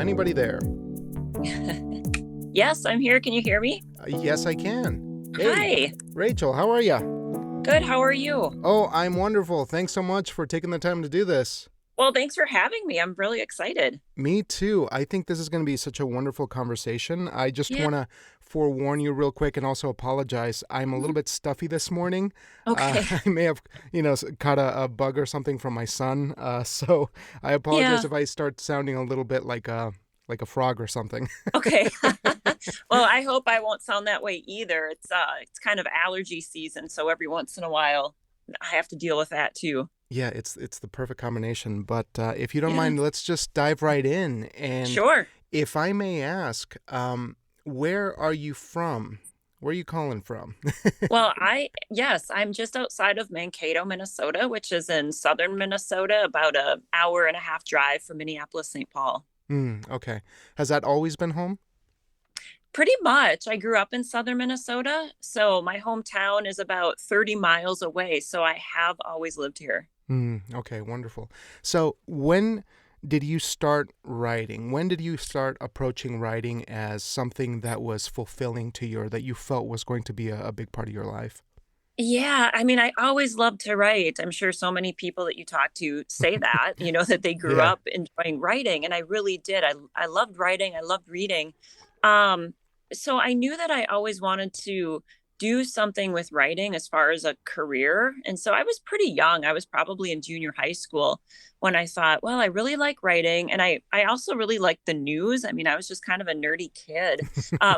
anybody there? Yes, I'm here. Can you hear me? Yes, I can. Hey, Hi. Rachel, how are you? Good. How are you? Oh, I'm wonderful. Thanks so much for taking the time to do this. Well, thanks for having me. I'm really excited. Me too. I think this is going to be such a wonderful conversation. I just Yeah. want to forewarn you real quick and also apologize. I'm a little bit stuffy this morning. Okay. I may have, caught a bug or something from my son. So I apologize Yeah. if I start sounding a little bit like a frog or something. Okay. Well, I hope I won't sound that way either. It's kind of allergy season, so every once in a while I have to deal with that too. Yeah, it's the perfect combination. But if you don't Yeah. mind, let's just dive right in. And Sure. if I may ask, where are you from? Where are you calling from? Well, yes, I'm just outside of Mankato, Minnesota, which is in southern Minnesota, about an hour and a half drive from Minneapolis, St. Paul. Okay. Has that always been home? Pretty much. I grew up in southern Minnesota, so my hometown is about 30 miles away. So I have always lived here. Okay, wonderful. So when did you start writing? When did you start approaching writing as something that was fulfilling to you or that you felt was going to be a big part of your life? Yeah, I mean, I always loved to write. I'm sure so many people that you talk to say that, that they grew Yeah. up enjoying writing, and I really did. I loved writing. I loved reading. Um, so I knew that I always wanted to do something with writing as far as a career. And so I was pretty young. I was probably in junior high school when I thought, well, I really like writing, and I also really like the news. I mean, I was just kind of a nerdy kid.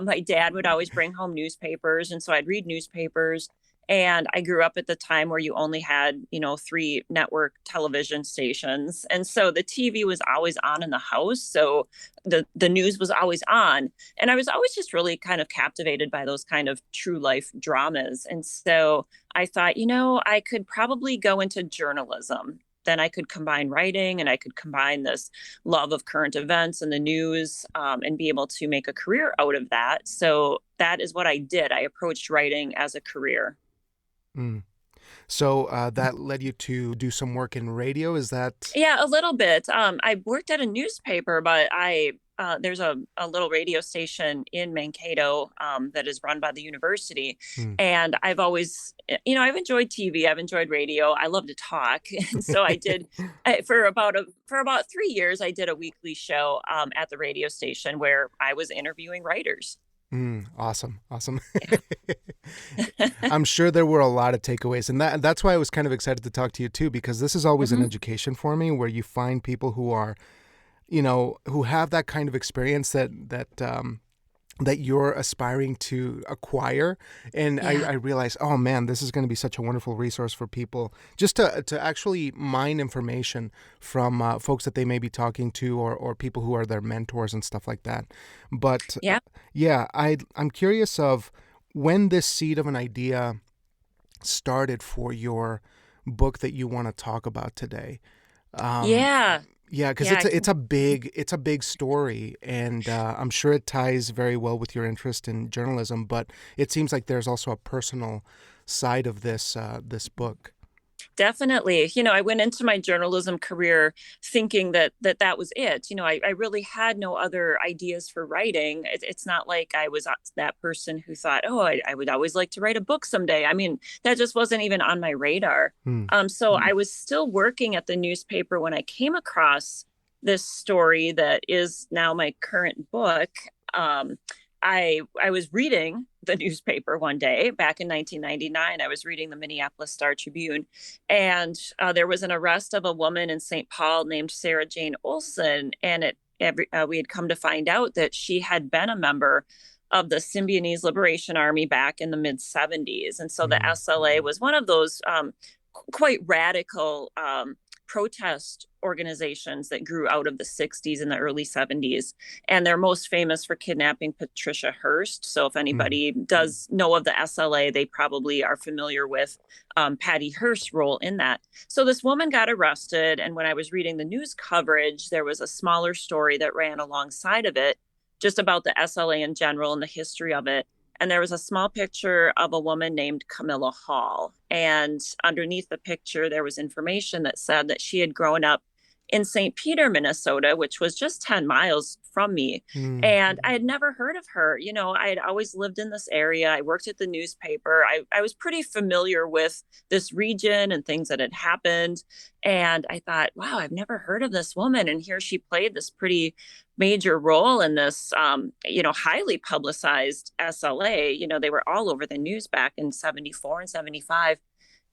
My dad would always bring home newspapers, and so I'd read newspapers. And I grew up at the time where you only had, three network television stations. And so the TV was always on in the house. So the news was always on. And I was always just really kind of captivated by those kind of true life dramas. And so I thought, I could probably go into journalism. Then I could combine writing and I could combine this love of current events and the news, and be able to make a career out of that. So that is what I did. I approached writing as a career. Mm. So that led you to do some work in radio. Is that? Yeah, a little bit. I worked at a newspaper, but there's a little radio station in Mankato that is run by the university, Mm. and I've always, I've enjoyed TV, I've enjoyed radio. I love to talk, and so I did for about 3 years. I did a weekly show at the radio station where I was interviewing writers. Awesome. Yeah. I'm sure there were a lot of takeaways, and that's why I was kind of excited to talk to you too, because this is always an Mhm. education for me, where you find people who are, who have that kind of experience that you're aspiring to acquire. And Yeah. I realized, oh man, this is going to be such a wonderful resource for people just to actually mine information from folks that they may be talking to, or people who are their mentors and stuff like that. But Yeah. yeah, I'm curious of when this seed of an idea started for your book that you want to talk about today. Um, Yeah. yeah, because Yeah. it's a big story, and I'm sure it ties very well with your interest in journalism. But it seems like there's also a personal side of this book. Definitely. I went into my journalism career thinking that was it. I really had no other ideas for writing. It's not like I was that person who thought, oh, I would always like to write a book someday. I mean, that just wasn't even on my radar. Hmm. So I was still working at the newspaper when I came across this story that is now my current book. Um, I was reading the newspaper one day back in 1999. I was reading the Minneapolis Star Tribune, and there was an arrest of a woman in St. Paul named Sarah Jane Olson, and we had come to find out that she had been a member of the Symbionese Liberation Army back in the mid 70s, and so the Hmm. SLA was one of those quite radical protest organizations that grew out of the 60s and the early 70s. And they're most famous for kidnapping Patricia Hearst. So if Hmm. anybody does know of the SLA, they probably are familiar with Patty Hearst's role in that. So this woman got arrested. And when I was reading the news coverage, there was a smaller story that ran alongside of it, just about the SLA in general and the history of it. And there was a small picture of a woman named Camilla Hall. And underneath the picture, there was information that said that she had grown up in St. Peter, Minnesota, which was just 10 miles from me. Mm, And I had never heard of her. I had always lived in this area. I worked at the newspaper. I was pretty familiar with this region and things that had happened. And I thought, wow, I've never heard of this woman. And here she played this pretty major role in this, highly publicized SLA. They were all over the news back in 74 and 75.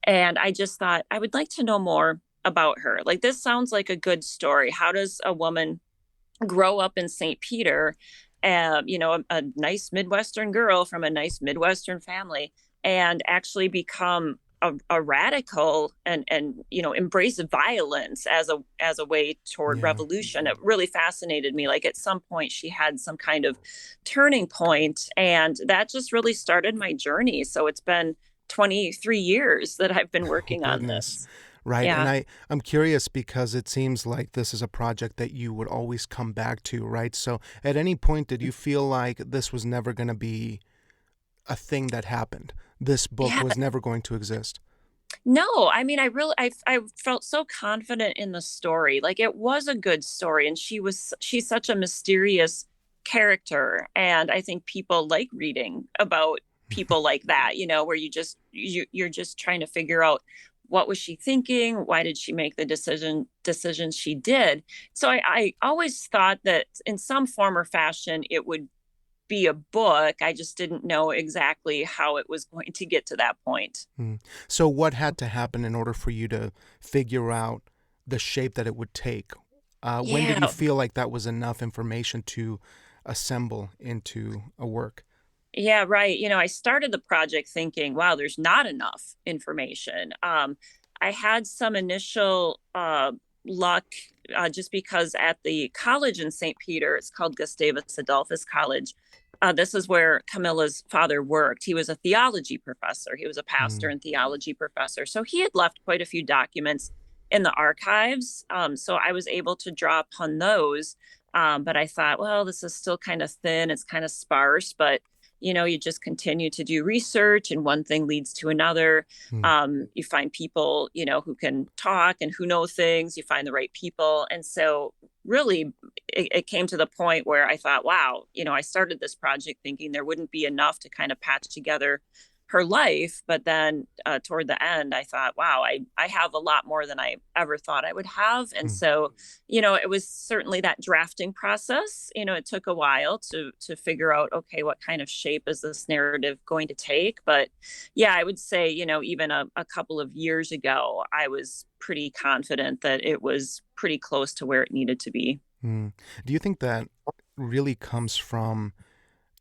And I just thought, I would like to know more about her. Like, this sounds like a good story. How does a woman grow up in St. Peter, a nice Midwestern girl from a nice Midwestern family, and actually become a radical and embrace violence as a way toward yeah. revolution? It really fascinated me. Like, at some point she had some kind of turning point, and that just really started my journey. So it's been 23 years that I've been Oh, working on goodness. this. Right. And Yeah. I'm curious because it seems like this is a project that you would always come back to, right? So at any point, did you feel like this was never going to be a thing that happened? This book Yeah. was never going to exist? No, I mean, I felt so confident in the story. Like, it was a good story, and she's such a mysterious character. And I think people like reading about people like that, where you're just trying to figure out, what was she thinking? Why did she make the decisions she did? So I always thought that in some form or fashion it would be a book. I just didn't know exactly how it was going to get to that point. Mm. So what had to happen in order for you to figure out the shape that it would take? When did you Yeah. feel like that was enough information to assemble into a work? Yeah, right. I started the project thinking, wow, there's not enough information. I had some initial luck, just because at the college in St. Peter, it's called Gustavus Adolphus College. This is where Camilla's father worked. He was a theology professor. He was a pastor Mm, and theology professor. So he had left quite a few documents in the archives. So I was able to draw upon those. But I thought, well, this is still kind of thin. It's kind of sparse, but you just continue to do research, and one thing leads to another. mm, You find people, who can talk and who know things. You find the right people. And so really it came to the point where I thought, wow, I started this project thinking there wouldn't be enough to kind of patch together her life. But then toward the end, I thought, wow, I have a lot more than I ever thought I would have. And mm. so, it was certainly that drafting process. It took a while to figure out, okay, what kind of shape is this narrative going to take? But yeah, I would say, even a couple of years ago, I was pretty confident that it was pretty close to where it needed to be. Mm. Do you think that really comes from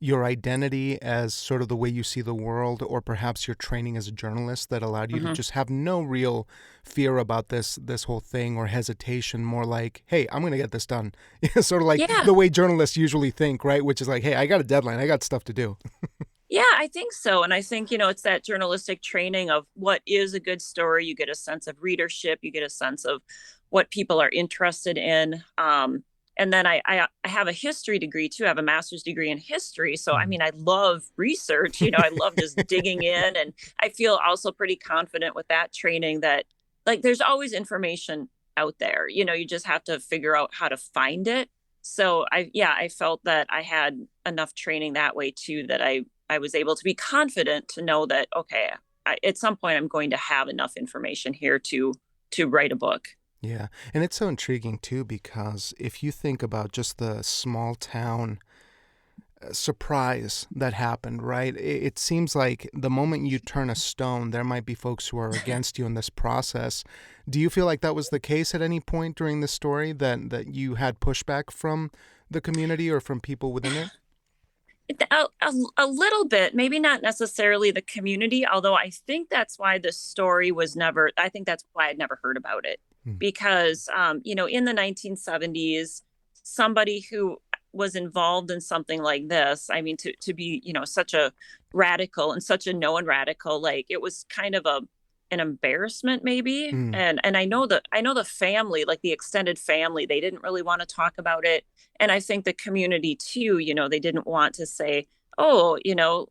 your identity as sort of the way you see the world, or perhaps your training as a journalist that allowed you to Mhm. just have no real fear about this whole thing or hesitation, more like, hey, I'm going to get this done? Sort of like Yeah. the way journalists usually think, right? Which is like, hey, I got a deadline. I got stuff to do. Yeah, I think so. And I think, it's that journalistic training of what is a good story. You get a sense of readership, you get a sense of what people are interested in. And then I have a history degree too. I have a master's degree in history. So, I Mm. mean, I love research, I love just digging in. And I feel also pretty confident with that training that, like, there's always information out there. You just have to figure out how to find it. So I felt that I had enough training that way too, that I was able to be confident to know that, okay, at some point I'm going to have enough information here to write a book. Yeah. And it's so intriguing too, because if you think about just the small town surprise that happened, right? It seems like the moment you turn a stone, there might be folks who are against you in this process. Do you feel like that was the case at any point during the story, that you had pushback from the community or from people within it? A little bit, maybe not necessarily the community, although I think that's why the story was never, I think that's why I'd never heard about it. Hmm. Because, in the 1970s, somebody who was involved in something like this, I mean, to be, such a radical and such a known radical, like, it was kind of an embarrassment maybe. Mm, And I know the family, like the extended family, they didn't really want to talk about it. And I think the community too, they didn't want to say, oh,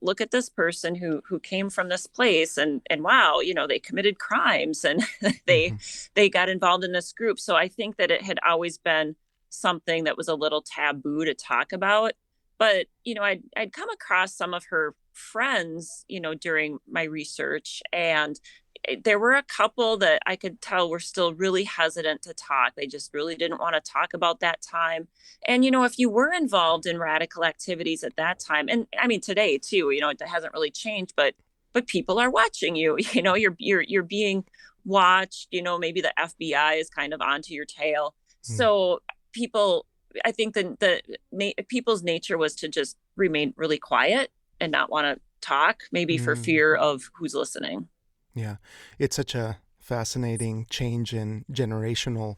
look at this person who came from this place, and wow, they committed crimes, and they Hmm. they got involved in this group. So I think that it had always been something that was a little taboo to talk about. But I'd come across some of her friends, during my research, and there were a couple that I could tell were still really hesitant to talk. They just really didn't want to talk about that time. And if you were involved in radical activities at that time, and I mean today too, it hasn't really changed, but people are watching you. You're being watched. Maybe the FBI is kind of onto your tail. Mm. So people, I think people's nature was to just remain really quiet and not want to talk, maybe for Mm. fear of who's listening. Yeah, it's such a fascinating change in generational.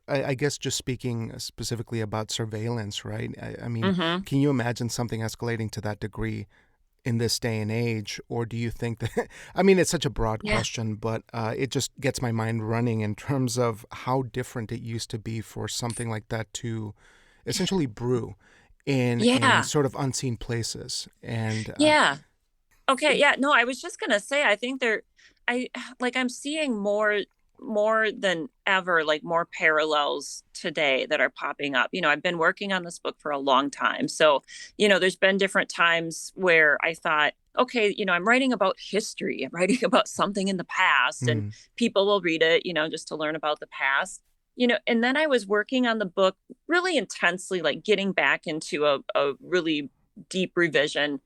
I guess just speaking specifically about surveillance, right? I mean, Mm-hmm. can you imagine something escalating to that degree in this day and age, or do you think that? I mean, it's such a broad Yeah. question, but it just gets my mind running in terms of how different it used to be for something like that to essentially brew in Yeah. sort of unseen places, and Yeah. Okay, yeah, no, I was just gonna say, I think I I'm seeing more than ever, like more parallels today that are popping up. I've been working on this book for a long time. So, there's been different times where I thought, okay, I'm writing about history, I'm writing about something in the past, and mm, people will read it, just to learn about the past. And then I was working on the book really intensely, like getting back into a really deep revision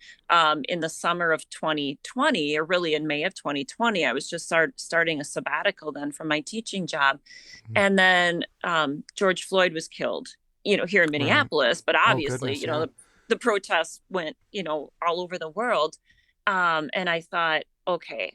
in the summer of 2020, or really in May of 2020. I was just starting a sabbatical then from my teaching job. mm, And then George Floyd was killed, here in right. Minneapolis, but Oh obviously, goodness, yeah. the protests went, all over the world. And I thought, okay,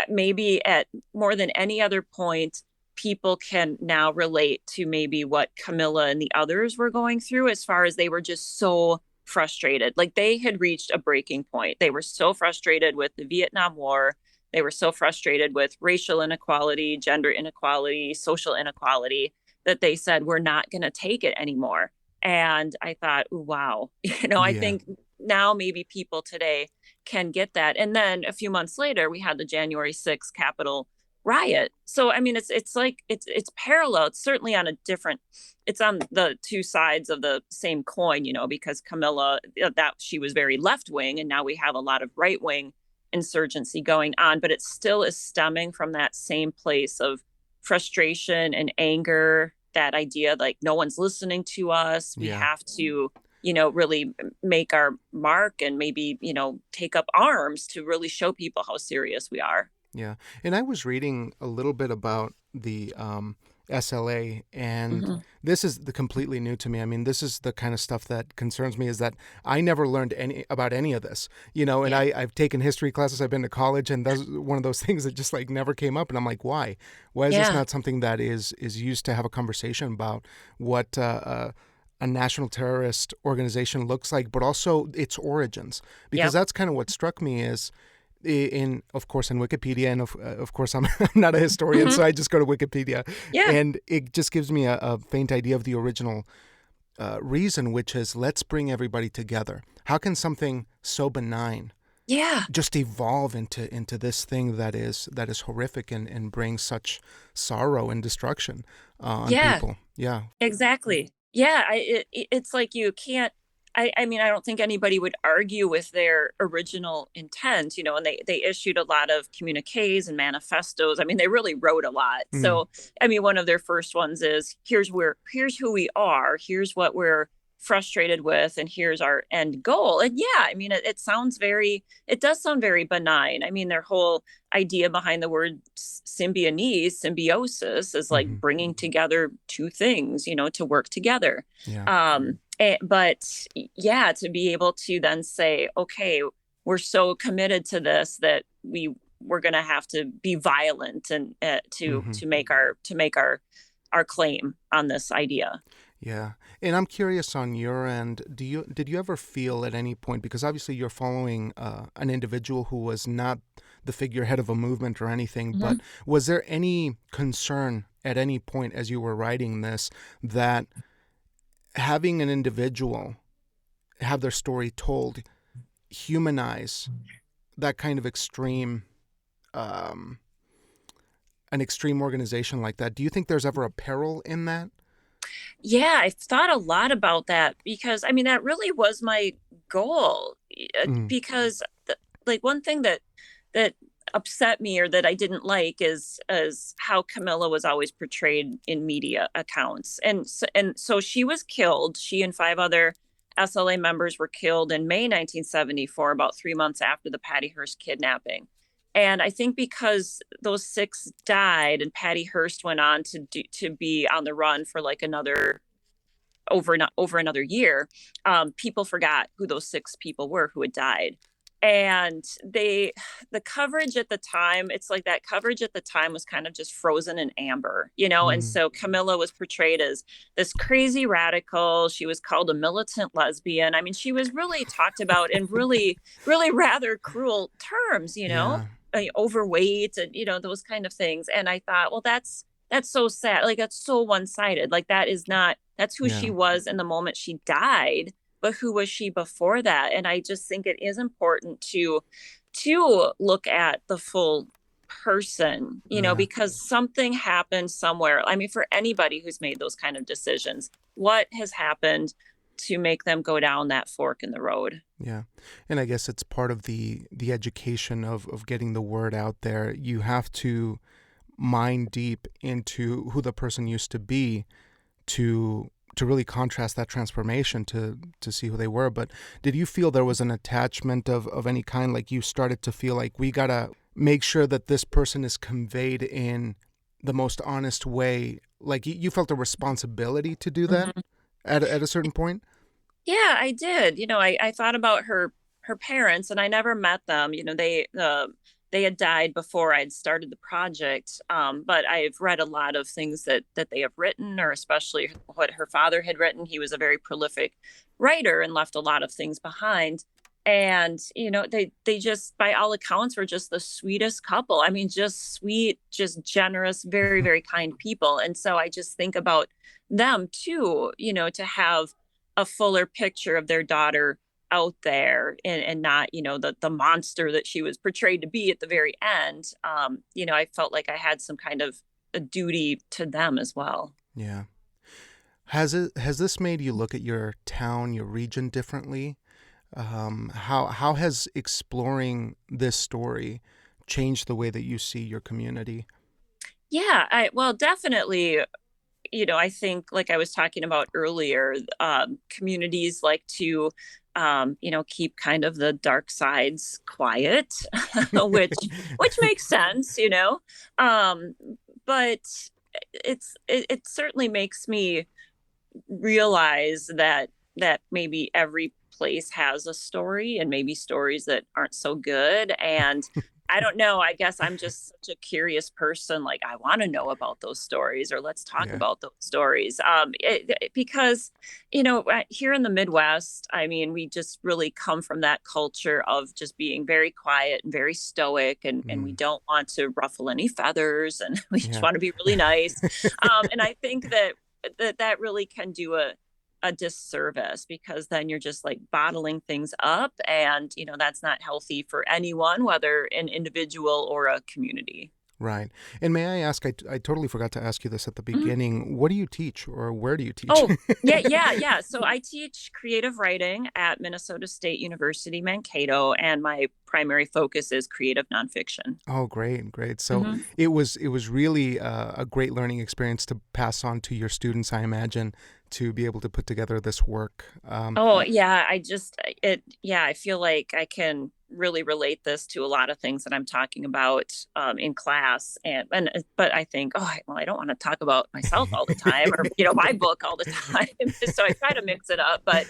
maybe at more than any other point, people can now relate to maybe what Camilla and the others were going through, as far as they were just so frustrated. Like they had reached a breaking point. They were so frustrated with the Vietnam War. They were so frustrated with racial inequality, gender inequality, social inequality, that they said, we're not going to take it anymore. And I thought, wow, I Yeah. think now maybe people today can get that. And then a few months later, we had the January 6th Capitol riot. So I mean, it's like it's parallel. It's certainly on a different. It's on the two sides of the same coin, because Camilla, that she was very left wing, and now we have a lot of right wing insurgency going on. But it still is stemming from that same place of frustration and anger. That idea, like no one's listening to us. We Yeah. have to really make our mark, and maybe, take up arms to really show people how serious we are. Yeah. And I was reading a little bit about the SLA, and Mm-hmm. this is the completely new to me. I mean, this is the kind of stuff that concerns me, is that I never learned any about any of this, and Yeah. I've taken history classes, I've been to college, and that's one of those things that just like never came up. And I'm like, why? Why is this Yeah. not something that is used to have a conversation about what a national terrorist organization looks like, but also its origins? Because Yep. that's kind of what struck me is in of course in Wikipedia, and of course I'm, I'm not a historian, Mm-hmm. so I just go to Wikipedia, Yeah. and it just gives me a faint idea of the original reason, which is let's bring everybody together. How can something so benign Yeah. just evolve into this thing that is horrific, and brings such sorrow and destruction on Yeah. people? Yeah. Exactly. Yeah. It's like you can't. I mean, I don't think anybody would argue with their original intent, and they issued a lot of communiques and manifestos. I mean, they really wrote a lot. Mm. So, I mean, one of their first ones is here's who we are, here's what we're frustrated with, and here's our end goal. And yeah, I mean, it does sound very benign. I mean, their whole idea behind the word symbiosis is like Hmm. bringing together two things, to work together. Yeah. But yeah, to be able to then say, okay, we're so committed to this that we're going to have to be violent, and to Hmm. make our claim on this idea. Yeah. And I'm curious on your end, did you ever feel at any point, because obviously you're following an individual who was not the figurehead of a movement or anything, Mhm. but was there any concern at any point as you were writing this that having an individual have their story told humanize that kind of extreme, um, an extreme organization like that? Do you think there's ever a peril in that? Yeah, I've thought a lot about that because I mean that really was my goal. Mm, Because like one thing that upset me or that I didn't like is how Camilla was always portrayed in media accounts. And so she was killed. She and five other SLA members were killed in May 1974, about 3 months after the Patty Hearst kidnapping. And I think because those six died and Patty Hearst went on to be on the run for like another over another year, people forgot who those six people were who had died. And the coverage at the time, it's like that coverage at the time was kind of just frozen in amber, you know? And mm, so Camilla was portrayed as this crazy radical. She was called a militant lesbian. I mean, she was really talked about in really, really rather cruel terms, you know, yeah, overweight and, you know, those kind of things. And I thought, well, that's so sad. Like that's so one-sided. Like that is not, that's who yeah, she was in the moment she died, but who was she before that? And I just think it is important to look at the full person, you know, yeah, because something happened somewhere. I mean, for anybody who's made those kind of decisions, what has happened to make them go down that fork in the road? yeah. And I guess it's part of the education of getting the word out there. You have to mine deep into who the person used to be to really contrast that transformation to see who they were. But did you feel there was an attachment of any kind? Like you started to feel like we gotta make sure that this person is conveyed in the most honest way. Like you felt a responsibility to do that Mhm. at a certain point? Yeah, I did. You know, I thought about her parents, and I never met them. You know, they had died before I had started the project. But I've read a lot of things that they have written, or especially what her father had written. He was a very prolific writer and left a lot of things behind. And you know, they just, by all accounts, were just the sweetest couple. I mean, just sweet, just generous, very, very kind people. And so I just think about them too. You know, to have a fuller picture of their daughter out there, and not, you know, the monster that she was portrayed to be at the very end. You know, I felt like I had some kind of a duty to them as well. Yeah. Has this made you look at your town, your region differently? How has exploring this story changed the way that you see your community? Yeah, I well, definitely. You know, I think like I was talking about earlier, communities like to you know, keep kind of the dark sides quiet, which makes sense, you know. Um, but it certainly makes me realize that maybe every place has a story, and maybe stories that aren't so good. And I don't know, I guess I'm just such a curious person. Like I want to know about those stories, or let's talk Yeah. about those stories. Because you know, here in the Midwest, I mean, we just really come from that culture of just being very quiet and very stoic, and we Mm, don't want to ruffle any feathers, and we just yeah. want to be really nice. And I think that really can do a disservice, because then you're just like bottling things up, and you know, that's not healthy for anyone, whether an individual or a community. Right. And may I ask, I totally forgot to ask you this at the Mhm. beginning. What do you teach or where do you teach? Oh, yeah. So I teach creative writing at Minnesota State University, Mankato, and my primary focus is creative nonfiction. Oh, great, great. So Mhm. it was really a great learning experience to pass on to your students, I imagine, to be able to put together this work. Oh, yeah, yeah, I feel like I can really relate this to a lot of things that I'm talking about in class. But I think, oh, well, I don't want to talk about myself all the time, or, you know, my book all the time. So I try to mix it up. But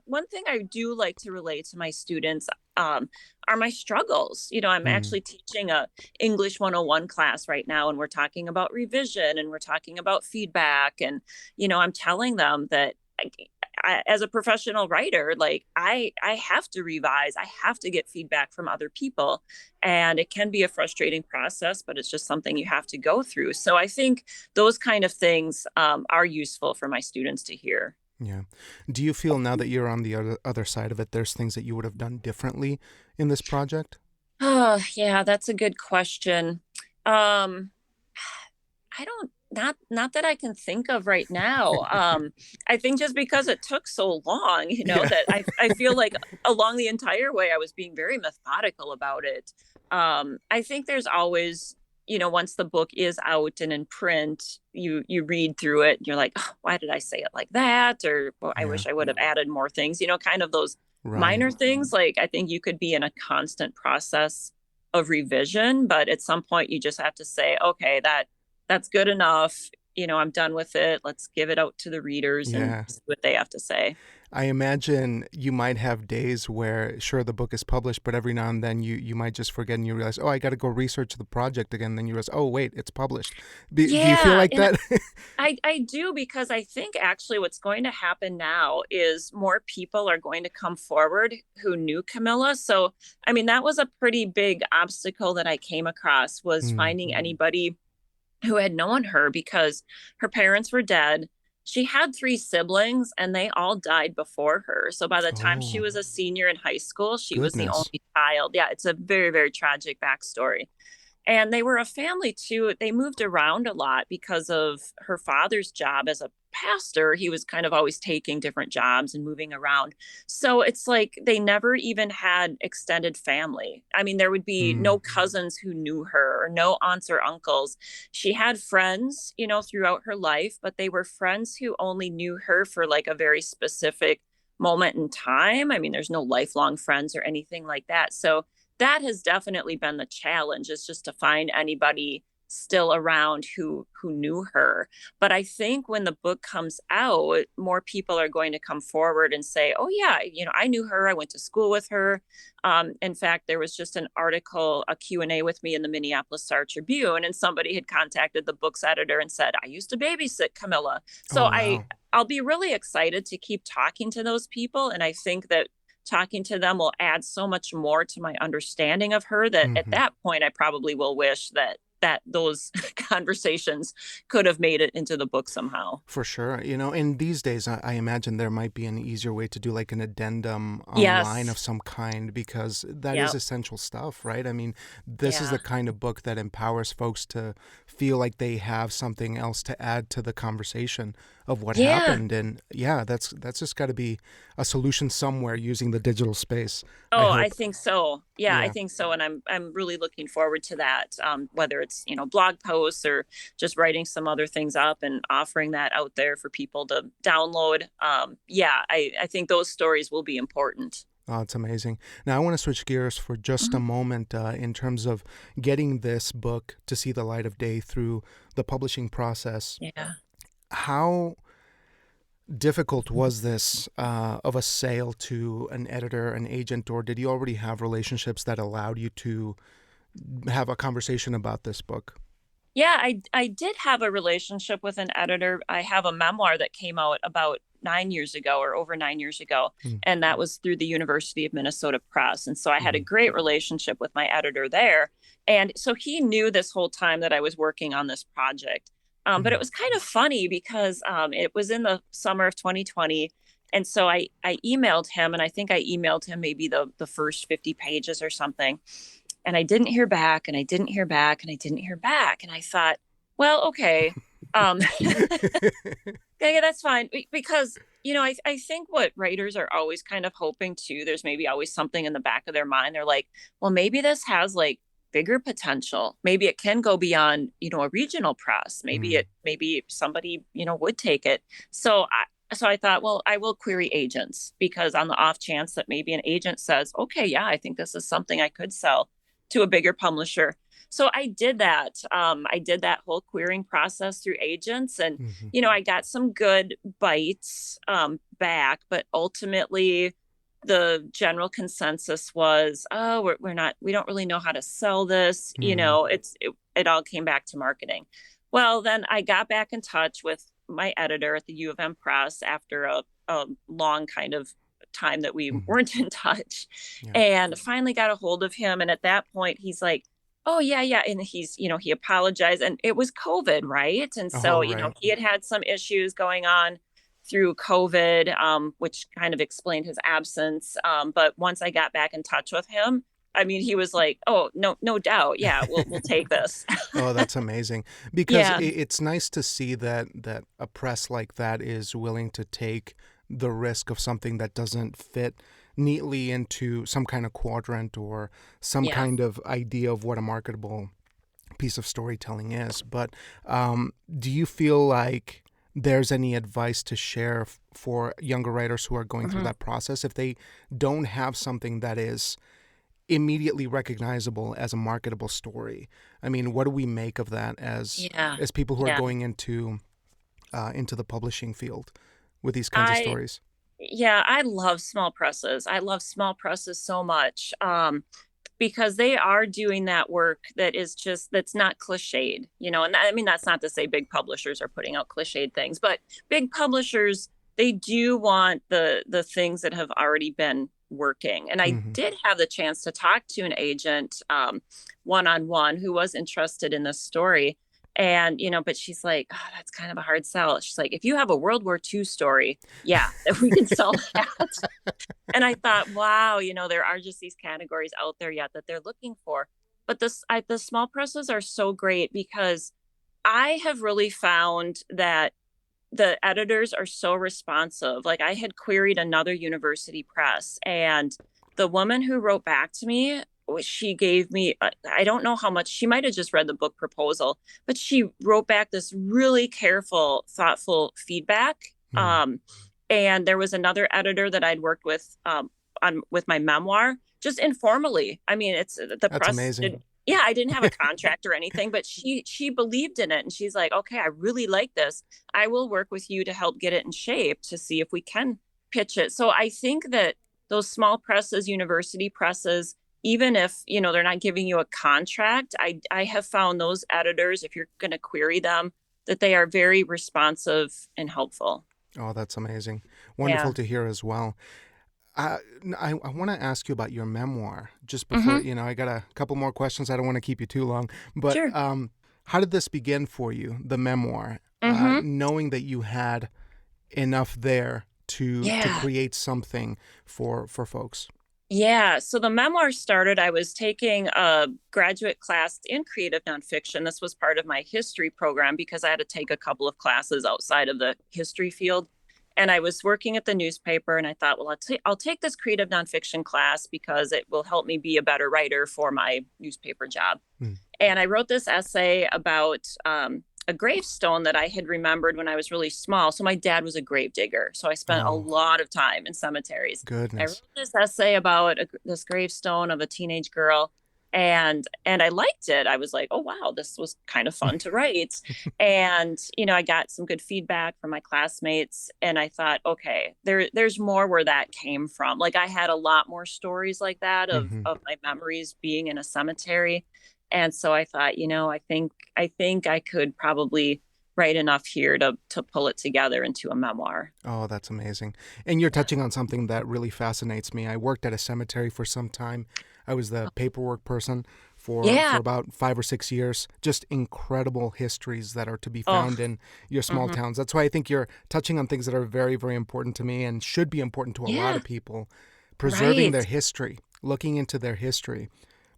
one thing I do like to relate to my students are my struggles. You know, I'm Hmm, actually teaching a English 101 class right now, and we're talking about revision, and we're talking about feedback. And you know, I'm telling them that as a professional writer, like I have to revise, I have to get feedback from other people, and it can be a frustrating process, but it's just something you have to go through. So I think those kind of things are useful for my students to hear. Yeah. Do you feel now that you're on the other side of it, there's things that you would have done differently in this project? Oh, yeah, that's a good question. Um, I don't not that I can think of right now. I think just because it took so long, Yeah. that I feel like along the entire way I was being very methodical about it. I think there's always, once the book is out and in print, you read through it and you're like, oh, why did I say it like that? Or well, I Yeah. wish I would have added more things, kind of those Right. minor things. Like I think you could be in a constant process of revision, but at some point you just have to say, okay, that's good enough. I'm done with it. Let's give it out to the readers and Yeah. see what they have to say. I imagine you might have days where, sure, the book is published, but every now and then you might just forget and you realize, oh, I got to go research the project again. Then you realize, oh, wait, it's published. Do you feel Yeah, like and that? I do, because I think actually what's going to happen now is more people are going to come forward who knew Camilla. So, I mean, that was a pretty big obstacle that I came across, was Mm. finding anybody who had known her, because her parents were dead. She had three siblings and they all died before her. So by the time she Oh, was a senior in high school, she was the goodness. only child. Yeah, it's a very, very tragic backstory. And they were a family too. They moved around a lot because of her father's job as a pastor. He was kind of always taking different jobs and moving around. So it's like they never even had extended family. I mean, there would be Mm. no cousins who knew her or no aunts or uncles. She had friends, throughout her life, but they were friends who only knew her for like a very specific moment in time. I mean, there's no lifelong friends or anything like that. So that has definitely been the challenge, is just to find anybody still around who knew her. But I think when the book comes out, more people are going to come forward and say, oh yeah, I knew her, I went to school with her. In fact, there was just an article, a Q&A with me in the Minneapolis Star Tribune, and somebody had contacted the book's editor and said, I used to babysit Camilla. Oh, So wow. I'll be really excited to keep talking to those people, and I think that talking to them will add so much more to my understanding of her, that at Hmm. that point I probably will wish that those conversations could have made it into the book somehow. For sure. In these days, I imagine there might be an easier way to do like an addendum online of Yes. some kind, because that is Yep. essential stuff, right? I mean, this is the Yeah. kind of book that empowers folks to feel like they have something else to add to the conversation of what Yeah. happened. And yeah, that's just got to be a solution somewhere using the digital space, I Oh, I hope. think so. Yeah, I Yeah. think so, and I'm really looking forward to that. Whether it's blog posts or just writing some other things up and offering that out there for people to download. Yeah, I think those stories will be important. Oh, it's amazing. Now, I want to switch gears for just a Mhm. moment in terms of getting this book to see the light of day through the publishing process. Yeah. How difficult was this of a sale to an editor, an agent, or did you already have relationships that allowed you to have a conversation about this book? Yeah, I did have a relationship with an editor. I have a memoir that came out about 9 years ago, or over 9 years ago, Mm-hmm. and that was through the University of Minnesota Press. And so I had a Mm-hmm. great relationship with my editor there. And so he knew this whole time that I was working on this project. But it was kind of funny because it was in the summer of 2020. And so I emailed him, and I think I emailed him maybe the first 50 pages or something. And I didn't hear back, and I didn't hear back, and I didn't hear back. And I thought, well, okay. Yeah, that's fine. Because, I think what writers are always kind of hoping too, there's maybe always something in the back of their mind. They're like, well, maybe this has like bigger potential. Maybe it can go beyond, a regional press. Mm. Maybe somebody, would take it. So I thought, well, I will query agents, because on the off chance that maybe an agent says, okay, yeah, I think this is something I could sell to a bigger publisher. So I did that. I did that whole querying process through agents, and Mm-hmm. I got some good bites back, but ultimately the general consensus was, oh, we don't really know how to sell this. Mm-hmm. It all came back to marketing. Well, then I got back in touch with my editor at the U of M Press after a long kind of time that we Mm-hmm. weren't in touch, Yeah. and finally got a hold of him. And at that point, he's like, oh yeah, yeah. And he apologized, and it was COVID, right? And Oh, so, right. he had some issues going on. through COVID, which kind of explained his absence. But once I got back in touch with him, I mean, he was like, "Oh, no, no doubt. Yeah, we'll take this." Oh, that's amazing. Because Yeah. it's nice to see that a press like that is willing to take the risk of something that doesn't fit neatly into some kind of quadrant or some Yeah. kind of idea of what a marketable piece of storytelling is. But do you feel like there's any advice to share for younger writers who are going through Hmm. that process if they don't have something that is immediately recognizable as a marketable story? I mean, what do we make of that Yeah. as people who are Yeah. going into the publishing field with these kinds of I stories? Yeah, I love small presses. I love small presses so much. Because they are doing that work that is just that's not cliched, and I mean that's not to say big publishers are putting out cliched things, but big publishers, they do want the things that have already been working. And I Hmm. did have the chance to talk to an agent one on one who was interested in this story. And but she's like, oh, that's kind of a hard sell. She's like, if you have a World War II story, yeah, we can sell that. And I thought, wow, there are just these categories out there yet that they're looking for. But the small presses are so great because I have really found that the editors are so responsive. Like I had queried another university press, and the woman who wrote back to me, she gave me, I don't know how much, she might have just read the book proposal, but she wrote back this really careful, thoughtful feedback. Mm. And there was another editor that I'd worked with on with my memoir, just informally. I mean, it's the That's press amazing. yeah, I didn't have a contract or anything, but she believed in it, and she's like, okay, I really like this. I will work with you to help get it in shape to see if we can pitch it. So I think that those small presses, university presses, even if they're not giving you a contract, I have found those editors, if you're going to query them, that they are very responsive and helpful. Oh, that's amazing. Yeah. Wonderful to hear as well. I want to ask you about your memoir just before, Hmm. I got a couple more questions. I don't want to keep you too long, but Sure. how did this begin for you, the memoir, Hmm. knowing that you had enough there to Yeah. create something for folks? Yeah. So the memoir started, I was taking a graduate class in creative nonfiction. This was part of my history program because I had to take a couple of classes outside of the history field. And I was working at the newspaper, and I thought, well, I'll take this creative nonfiction class because it will help me be a better writer for my newspaper job. Mm. And I wrote this essay about a gravestone that I had remembered when I was really small. So my dad was a gravedigger. So I spent a Oh, lot of time in cemeteries. I wrote goodness. this essay about this gravestone of a teenage girl, and I liked it. I was like, oh wow, this was kind of fun to write. And I got some good feedback from my classmates, and I thought, okay, there's more where that came from. Like I had a lot more stories like that of Hmm. of my memories being in a cemetery. And so I thought, I think I could probably write enough here to pull it together into a memoir. Oh, that's amazing. And you're touching on something that really fascinates me. I worked at a cemetery for some time. I was the paperwork person for Yeah. about 5 or 6 years. Just incredible histories that are to be Oh. found in your small Hmm. towns. That's why I think you're touching on things that are very, very important to me and should be important to a lot Yeah. of people. Preserving Right. their history, looking into their history,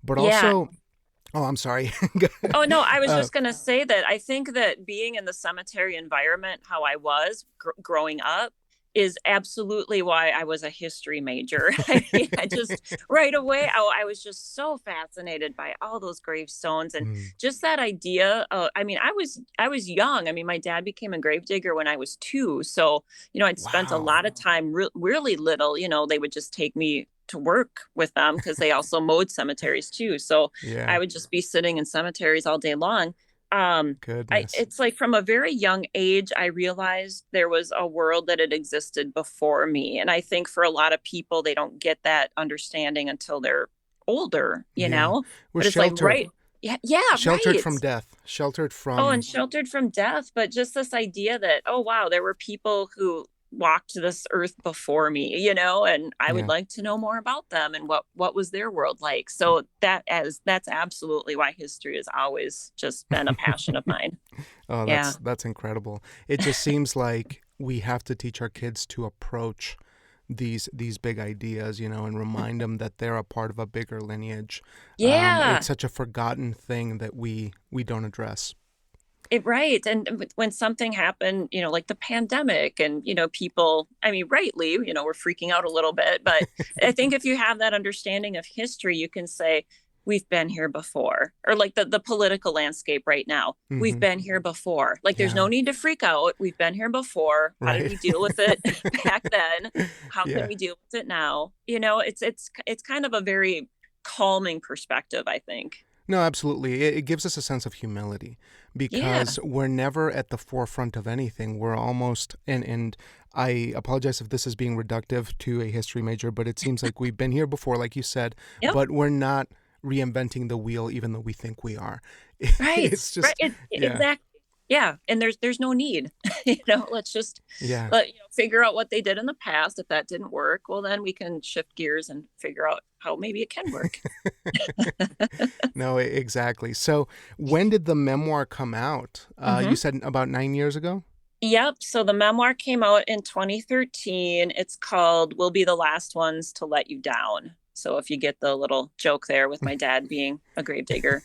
but Yeah. also, oh, I'm sorry. Oh no, I was uh, just going to say that I think that being in the cemetery environment, how I was growing up, is absolutely why I was a history major. I mean, I just right away, I was just so fascinated by all those gravestones and mm, just that idea. I mean, I was young. I mean, my dad became a gravedigger when I was 2, so I'd spent a wow. lot of time really little. They would just take me to work with them because they also mowed cemeteries too. So I Yeah, would just be sitting in cemeteries all day long. Um, goodness. it's like from a very young age, I realized there was a world that had existed before me. And I think for a lot of people, they don't get that understanding until they're older, Yeah. We're but it's like, sheltered. right. Yeah. Yeah. Sheltered Right. from death, sheltered Oh, and from, sheltered from death. But just this idea that, oh, wow, there were people who walked this earth before me, and I would yeah. like to know more about them and what was their world like. So that's absolutely why history has always just been a passion of mine. Oh, Yeah. that's incredible. It just seems like we have to teach our kids to approach these big ideas, and remind them that they're a part of a bigger lineage. Yeah. It's such a forgotten thing that we don't address. Right. And when something happened, like the pandemic and, people, I mean, rightly, we're freaking out a little bit. But I think if you have that understanding of history, you can say, we've been here before. Or like the political landscape right now, we've been here before. Like there's no need to freak out. We've been here before. How did we deal with it back then? How can we deal with it now? It's kind of a very calming perspective, I think. No, absolutely. It gives us a sense of humility because we're never at the forefront of anything. We're almost, and I apologize if this is being reductive to a history major, but it seems like we've been here before, like you said, but we're not reinventing the wheel, even though we think we are. Right. It's just, exactly. Yeah. And there's no need, let's just figure out what they did in the past. If that didn't work, well, then we can shift gears and figure out how maybe it can work. No, exactly. So when did the memoir come out? You said about 9 years ago? Yep. So the memoir came out in 2013. It's called We'll Be the Last Ones to Let You Down. So if you get the little joke there with my dad being a gravedigger,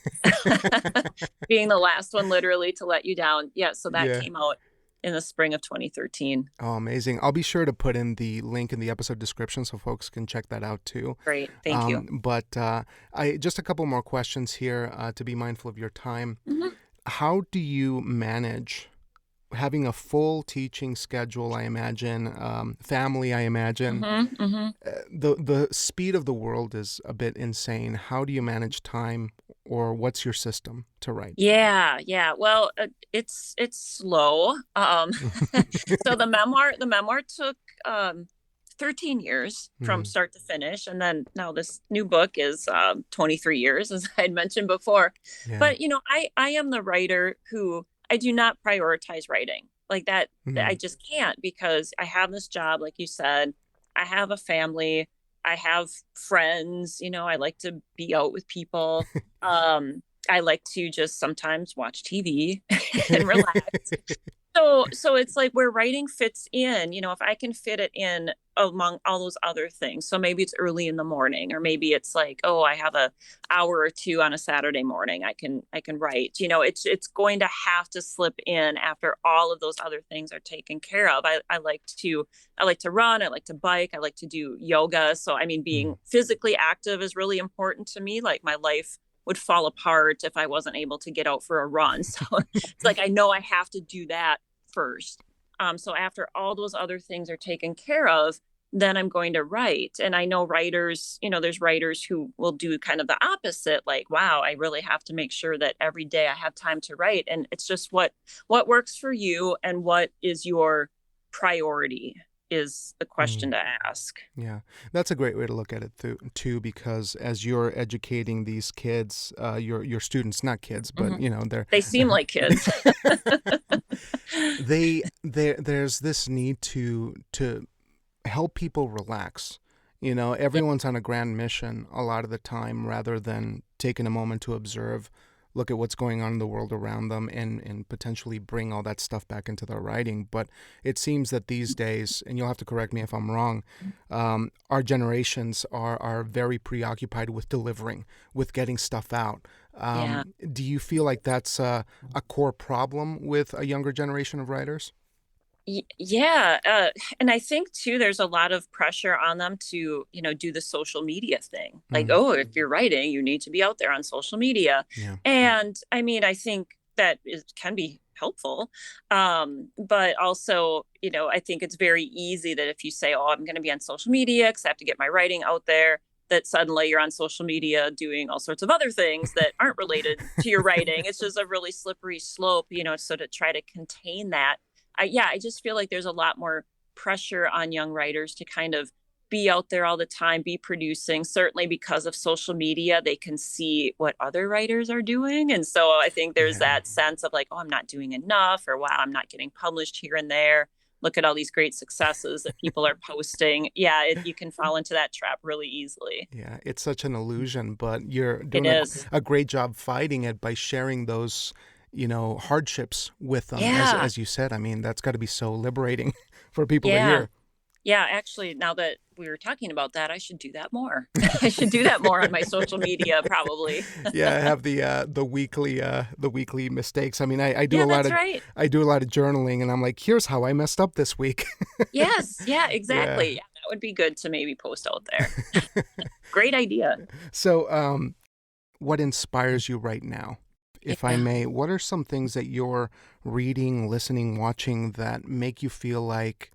being the last one literally to let you down. Yeah. So that came out in the spring of 2013. Oh, amazing. I'll be sure to put in the link in the episode description so folks can check that out too. Great. Thank you. But I just a couple more questions here to be mindful of your time. How do you manage having a full teaching schedule, I imagine, family, I imagine? The speed of the world is a bit insane. How do you manage time, or what's your system to write? Yeah. Well, it's slow. So the memoir took 13 years from start to finish, and then now this new book is 23 years, as I had mentioned before. But I am the writer who I do not prioritize writing like that. I just can't, because I have this job, like you said. I have a family. I have friends. I like to be out with people. I like to just sometimes watch TV and relax. So it's like where writing fits in, if I can fit it in among all those other things. So maybe it's early in the morning, or maybe it's like, oh, I have an hour or two on a Saturday morning. I can write. It's going to have to slip in after all of those other things are taken care of. I like to run. I like to bike. I like to do yoga. So I mean, being physically active is really important to me. Like my life would fall apart if I wasn't able to get out for a run. So it's like, I know I have to do that first. So after all those other things are taken care of, then I'm going to write. And I know writers, there's writers who will do kind of the opposite. Like, wow, I really have to make sure that every day I have time to write. And it's just what works for you and what is your priority is the question to ask. Yeah, that's a great way to look at it too, because as you're educating these kids, your students, not kids, but they seem like kids. There's this need to help people relax. Everyone's on a grand mission a lot of the time, rather than taking a moment to observe, look at what's going on in the world around them, and potentially bring all that stuff back into their writing. But it seems that these days, and you'll have to correct me if I'm wrong, our generations are very preoccupied with delivering, with getting stuff out. Do you feel like that's a core problem with a younger generation of writers? Yeah. And I think too, there's a lot of pressure on them to, do the social media thing. Like, oh, if you're writing, you need to be out there on social media. Yeah. And I mean, I think that can be helpful. But also, I think it's very easy that if you say, oh, I'm going to be on social media because I have to get my writing out there, that suddenly you're on social media doing all sorts of other things that aren't related to your writing. It's just a really slippery slope, so to try to contain that. I just feel like there's a lot more pressure on young writers to kind of be out there all the time, be producing. Certainly because of social media, they can see what other writers are doing. And so I think there's that sense of like, oh, I'm not doing enough, or wow, I'm not getting published here and there. Look at all these great successes that people are posting. Yeah, you can fall into that trap really easily. Yeah, it's such an illusion, but you're doing a great job fighting it by sharing those hardships with them, Yeah. as you said. I mean, that's got to be so liberating for people to Yeah. hear. Yeah, actually, now that we were talking about that, I should do that more. I should do that more on my social media, probably. Yeah, I have the weekly mistakes. I mean, Yeah, that's right. I do a lot of journaling, and I'm like, here's how I messed up this week. Yes, yeah, Yeah. exactly. Yeah, that would be good to maybe post out there. Great idea. So, what inspires you right now? If I Yeah. may, what are some things that you're reading, listening, watching that make you feel like,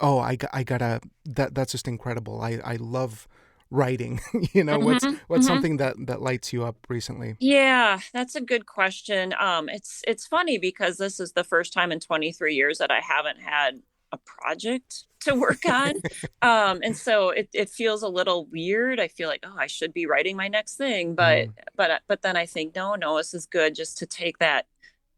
oh, I gotta, that's just incredible. I love writing. Hmm. What's Hmm. something that lights you up recently? Yeah, that's a good question. It's funny because this is the first time in 23 years that I haven't had a project to work on. And so it feels a little weird. I feel like, oh, I should be writing my next thing, Mm. but then I think, no, this is good just to take that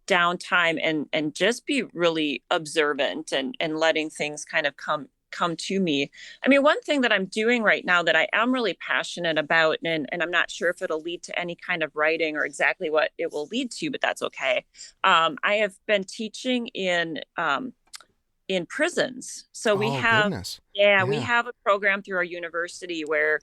downtime and just be really observant and letting things kind of come to me. I mean, one thing that I'm doing right now that I am really passionate about, and I'm not sure if it'll lead to any kind of writing or exactly what it will lead to, but that's okay. I have been teaching in prisons. So we Oh, have, goodness. yeah, we Yeah. have a program through our university where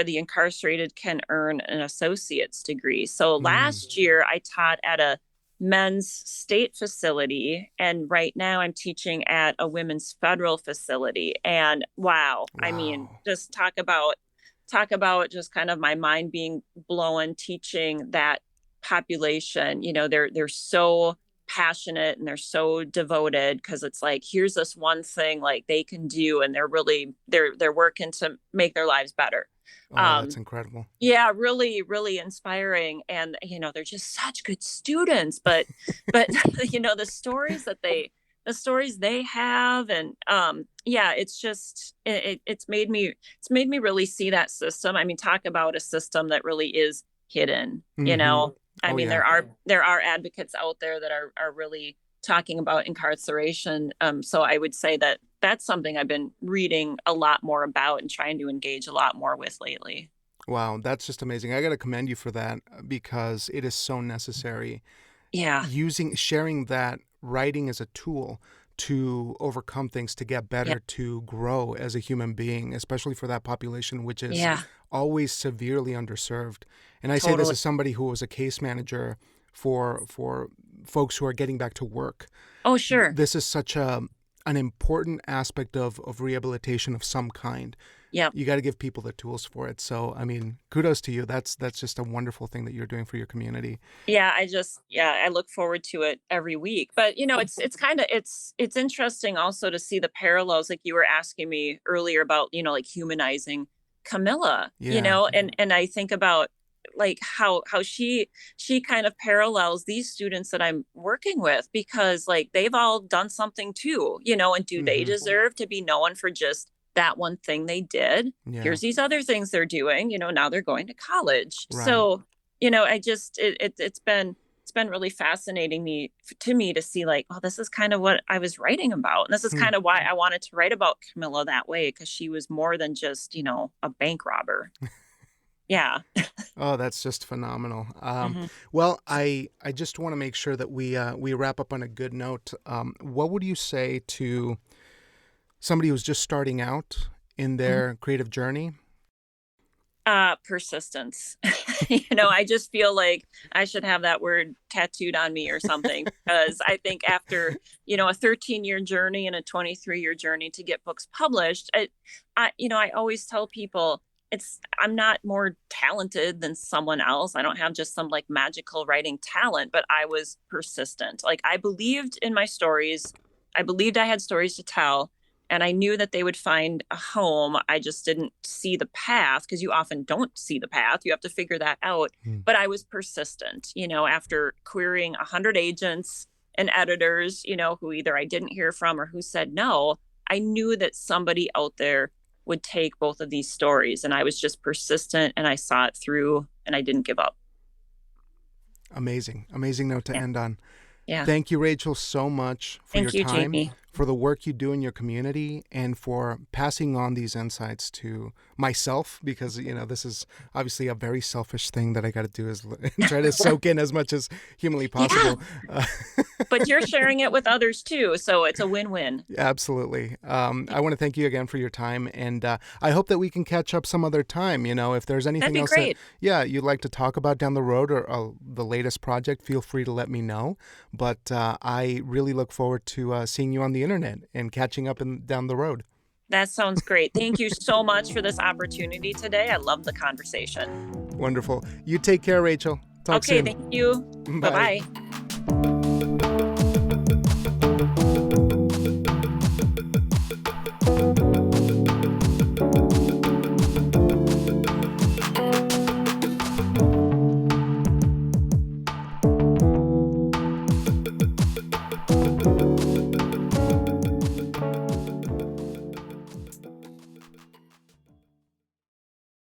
the incarcerated can earn an associate's degree. So Mm. last year I taught at a men's state facility, and right now I'm teaching at a women's federal facility. And wow, I mean, Wow. just talk about just kind of my mind being blown teaching that population. They're so passionate and they're so devoted because it's like, here's this one thing like they can do, and they're working to make their lives better. Oh, that's um incredible. yeah, really, really inspiring. And they're just such good students, but the stories they have. And yeah, it's just it's made me really see that system. I mean, talk about a system that really is hidden. Mm-hmm. I Oh, mean, yeah. there are advocates out there that are really talking about incarceration. So I would say that that's something I've been reading a lot more about and trying to engage a lot more with lately. Wow, that's just amazing. I got to commend you for that because it is so necessary. Yeah. Sharing that writing as a tool to overcome things, to get Yeah. better, to grow as a human being, especially for that population, which is Yeah. always severely underserved. And I say this Totally. as somebody who was a case manager for folks who are getting back to work. Oh, sure. This is such an important aspect of rehabilitation of some kind. Yep. You got to give people the tools for it. So, I mean, kudos to you. That's just a wonderful thing that you're doing for your community. Yeah, I look forward to it every week. But it's kind of it's interesting also to see the parallels, like you were asking me earlier about, like humanizing Camilla, Yeah. and I think about like how she kind of parallels these students that I'm working with, because like they've all done something too, and do they Mm-hmm. deserve to be known for just that one thing they did? Yeah. Here's these other things they're doing, now they're going to college. Right. So I just it's been really fascinating to me to see like, oh, this is kind of what I was writing about, and this is Hmm. kind of why I wanted to write about Camilla that way, because she was more than just a bank robber. Yeah. Oh, that's just phenomenal. Hmm. Well, I just want to make sure that we wrap up on a good note. What would you say to somebody who's just starting out in their creative journey? Persistence. I just feel like I should have that word tattooed on me or something, because I think after, a 13-year journey and a 23-year journey to get books published, I always tell people I'm not more talented than someone else. I don't have just some like magical writing talent, but I was persistent. Like I believed in my stories. I believed I had stories to tell, and I knew that they would find a home. I just didn't see the path, because you often don't see the path. You have to figure that out. Hmm. But I was persistent, after querying 100 agents and editors, who either I didn't hear from or who said no. I knew that somebody out there would take both of these stories, and I was just persistent, and I saw it through, and I didn't give up. Amazing note to Yeah. end on. Yeah. Thank you, Rachel, so much for your Thank you, time, Jamie. for the work you do in your community, and for passing on these insights to myself, because, this is obviously a very selfish thing that I got to do, is try to soak in as much as humanly possible. Yeah. But you're sharing it with others too, so it's a win-win. Absolutely. I want to thank you again for your time, and I hope that we can catch up some other time. If there's anything else great. that you'd like to talk about down the road, or the latest project, feel free to let me know. But I really look forward to seeing you on the internet and catching up down the road. That sounds great. Thank you so much for this opportunity today. I love the conversation. Wonderful. You take care, Rachel. Talk soon. Okay, thank you. Bye. Bye-bye.